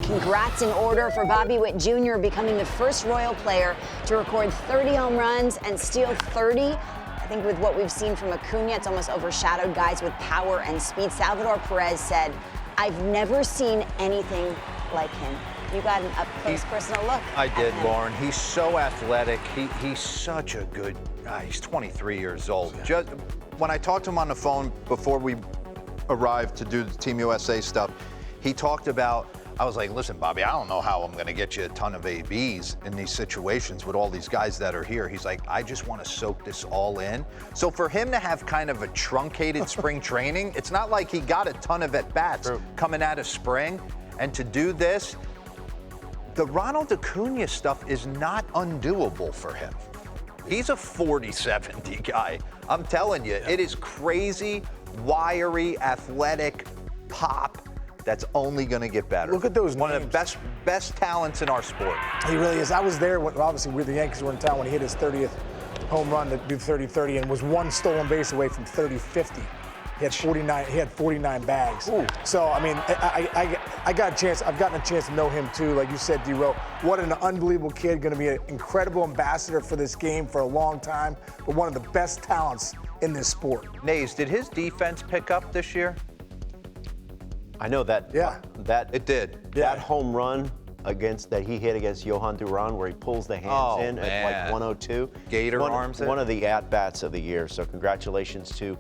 congrats in order for Bobby Witt Jr. becoming the first Royal player to record 30 home runs and steal 30. I think with what we've seen from Acuna, it's almost overshadowed guys with power and speed. Salvador Perez said, "I've never seen anything like him." You got an up-close personal look. I did, Lauren. He's so athletic. He's such a good guy. He's 23 years old. Just when I talked to him on the phone before we arrived to do the Team USA stuff, he talked about, I was like, listen, Bobby, I don't know how I'm going to get you a ton of ABs in these situations with all these guys that are here. He's like, I just want to soak this all in. So for him to have kind of a truncated spring training, it's not like he got a ton of at-bats coming out of spring. And to do this, the Ronald Acuna stuff is not undoable for him. He's a 40-70 guy. I'm telling you, it is crazy, wiry, athletic pop that's only going to get better. Look at those One names. of the best talents in our sport. He really is. I was there when, obviously, the Yankees were in town when he hit his 30th home run to do 30-30 and was one stolen base away from 30-50. He had 49. He had 49 bags. Ooh. So I mean, I got a chance. I've gotten a chance to know him too. Like you said, D-Ro, what an unbelievable kid. Going to be an incredible ambassador for this game for a long time. But one of the best talents in this sport. Nays, did his defense pick up this year? I know that. Yeah. That It did. That home run that he hit against Johan Duran, where he pulls the hands in at like 102. Gator arms it. One of the at-bats of the year. So congratulations to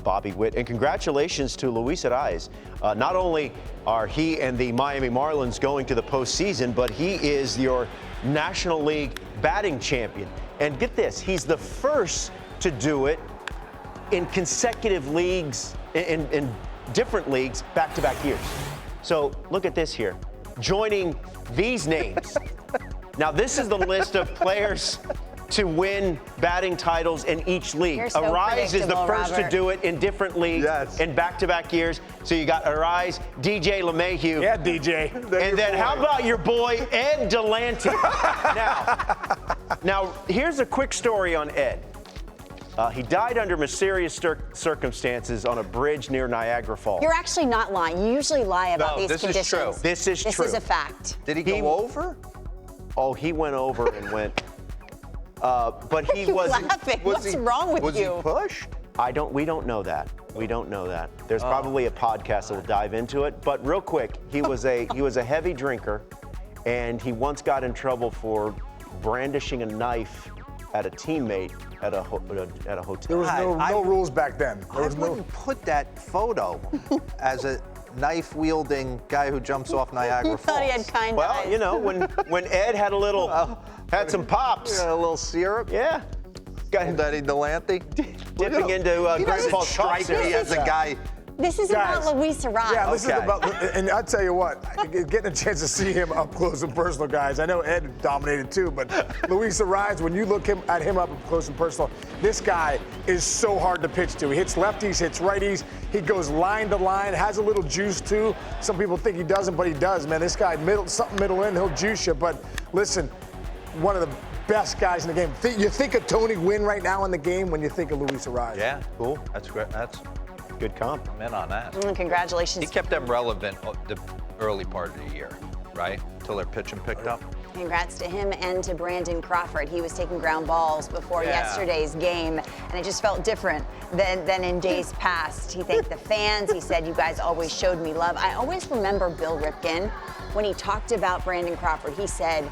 Bobby Witt. And congratulations to Luis Arraez. Not only are he and the Miami Marlins going to the postseason, but he is your National League batting champion. And get this, he's the first to do it in consecutive leagues, in different leagues, back-to-back years. So look at this here. Joining these names. Now, this is the list of players to win batting titles in each league. You're so Arraez is the first Robert. to do it in different leagues in back-to-back years. So you got Arraez, DJ LeMahieu. Yeah, DJ. And then how about your boy, Ed Delante? Now, here's a quick story on Ed. He died under mysterious circumstances on a bridge near Niagara Falls. You're actually not lying. You usually lie about these conditions. Is true. This is true. This is a fact. Did he go over? Oh, he went over and went. But he You're wasn't. laughing. What's wrong with Was you? he pushed? We don't know that. We don't know that. There's probably a podcast that will dive into it. But real quick, he was a heavy drinker, and he once got in trouble for brandishing a knife at a teammate at a hotel. There was no rules back then. There I was wouldn't put that photo as a knife-wielding guy who jumps off Niagara You Falls. thought he had kind Well, eyes. you know, when Ed had had some pops. A little syrup. Yeah. Got Daddy Delante. Dipping into Grandpa's Strike coffee. me as a guy. This is Guys. about Luis Arraez. Yeah, this is Okay. about, and I'll tell you what, getting a chance to see him up close and personal, guys. I know Ed dominated too, but Luis Arraez, when you look at him up close and personal, this guy is so hard to pitch to. He hits lefties, hits righties. He goes line to line, has a little juice too. Some people think he doesn't, but he does, man. This guy, middle in, he'll juice you. But listen, one of the best guys in the game. You think of Tony Gwynn right now in the game when you think of Luis Arraez. Yeah, cool. That's great. That's Good comp. I'm in on that. Congratulations. He kept them relevant the early part of the year, right? Until their pitching picked up. Congrats to him and to Brandon Crawford. He was taking ground balls before yesterday's game, and it just felt different than in days past. He thanked the fans. He said, "You guys always showed me love." I always remember Bill Ripken when he talked about Brandon Crawford. He said,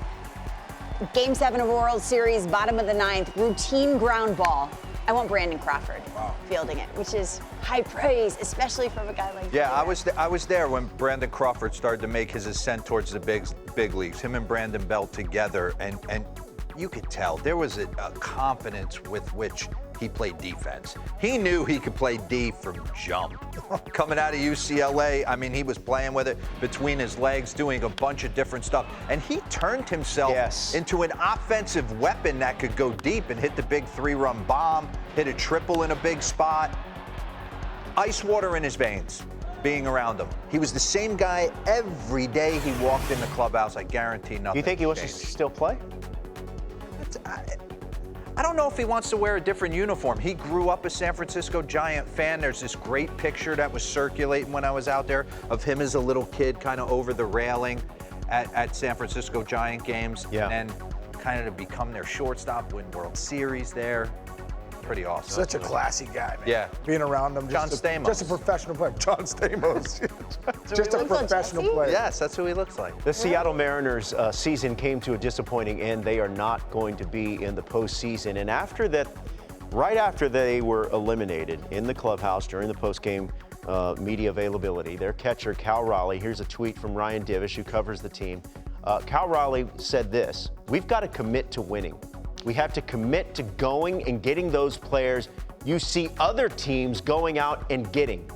Game 7 of a World Series, bottom of the 9th, routine ground ball. I want Brandon Crawford fielding it, which is high praise, especially from a guy like Yeah, you. I was there when Brandon Crawford started to make his ascent towards the big leagues. Him and Brandon Belt together, and you could tell there was a confidence with which he played defense. He knew he could play D from jump. Coming out of UCLA, I mean, he was playing with it between his legs, doing a bunch of different stuff. And he turned himself into an offensive weapon that could go deep and hit the big 3-run bomb, hit a triple in a big spot. Ice water in his veins being around him. He was the same guy every day he walked in the clubhouse. I guarantee nothing. You think he wants to still play? I don't know if he wants to wear a different uniform. He grew up a San Francisco Giant fan. There's this great picture that was circulating when I was out there of him as a little kid kind of over the railing. at San Francisco Giant games, Yeah. and then kind of to become their shortstop, win World Series there. Pretty awesome. Such a classy guy, man. Yeah. Being around him. John Stamos. Just a professional player. John Stamos. Just a he looks like, professional Jesse? player. Yes, that's who he looks like. The Seattle Mariners season came to a disappointing end. They are not going to be in the postseason. And after that, right after they were eliminated in the clubhouse during the postgame media availability, their catcher, Cal Raleigh, here's a tweet from Ryan Divish, who covers the team. Cal Raleigh said this: "We've got to commit to winning. We have to commit to going and getting those players you see other teams going out and getting.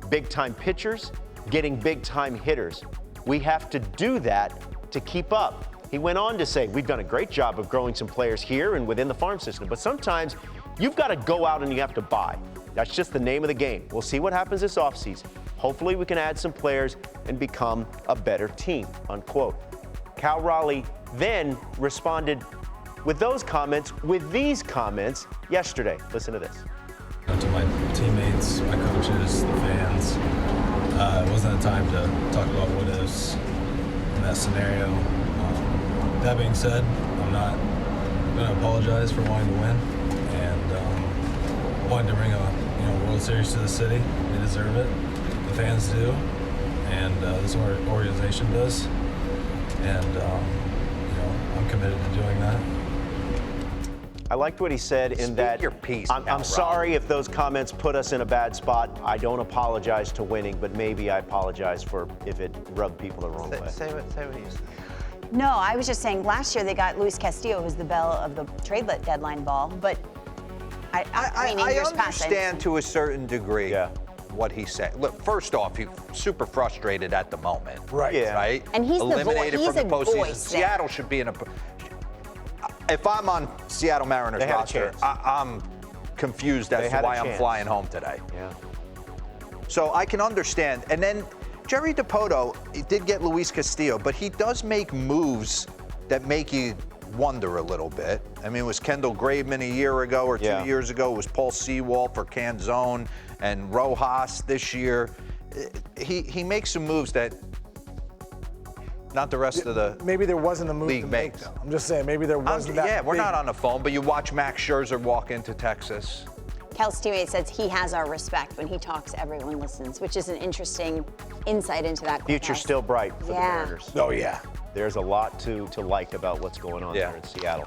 Big-time pitchers, getting big-time hitters. We have to do that to keep up." He went on to say, "We've done a great job of growing some players here and within the farm system, but sometimes you've got to go out and you have to buy. That's just the name of the game. We'll see what happens this offseason. Hopefully we can add some players and become a better team," unquote. Cal Raleigh then responded with those comments, with these comments yesterday. Listen to this. To my teammates, my coaches, the fans, it wasn't a time to talk about what ifs in that scenario. That being said, I'm not going to apologize for wanting to win and wanting to bring a World Series to the city. They deserve it. The fans do, and this organization does. And I'm committed to doing that. I liked what he said in that your piece, I'm sorry if those comments put us in a bad spot. I don't apologize to winning, but maybe I apologize for if it rubbed people the wrong way. Say what you said. No, I was just saying last year they got Luis Castillo, who's the belle of the trade deadline ball, but I mean, in I years past, understand to a certain degree Yeah. what he said. Look, first off, he's super frustrated at the moment. Right. Yeah. Right? And he's the eliminated he's from the a postseason. voice there. Seattle should be in a. If I'm on Seattle Mariners They had a roster, chance. I'm confused They as to had a why I'm chance. flying home today. Yeah. So I can understand. And then Jerry DiPoto, he did get Luis Castillo, but he does make moves that make you wonder a little bit. I mean, it was Kendall Graveman a year ago or 2 Yeah. years ago. It was Paul Sewald for Canzone and Rojas this year. He makes some moves that not the rest of the Maybe there wasn't a move league to make, makes. though. I'm just saying, maybe there wasn't that yeah, we're big- not on the phone, but you watch Max Scherzer walk into Texas. Cal's teammate says he has our respect. When he talks, everyone listens, which is an interesting insight into that. Future's clubhouse. still bright for the Yeah. Mariners. Oh, yeah. There's a lot to like about what's going on Yeah. there in Seattle.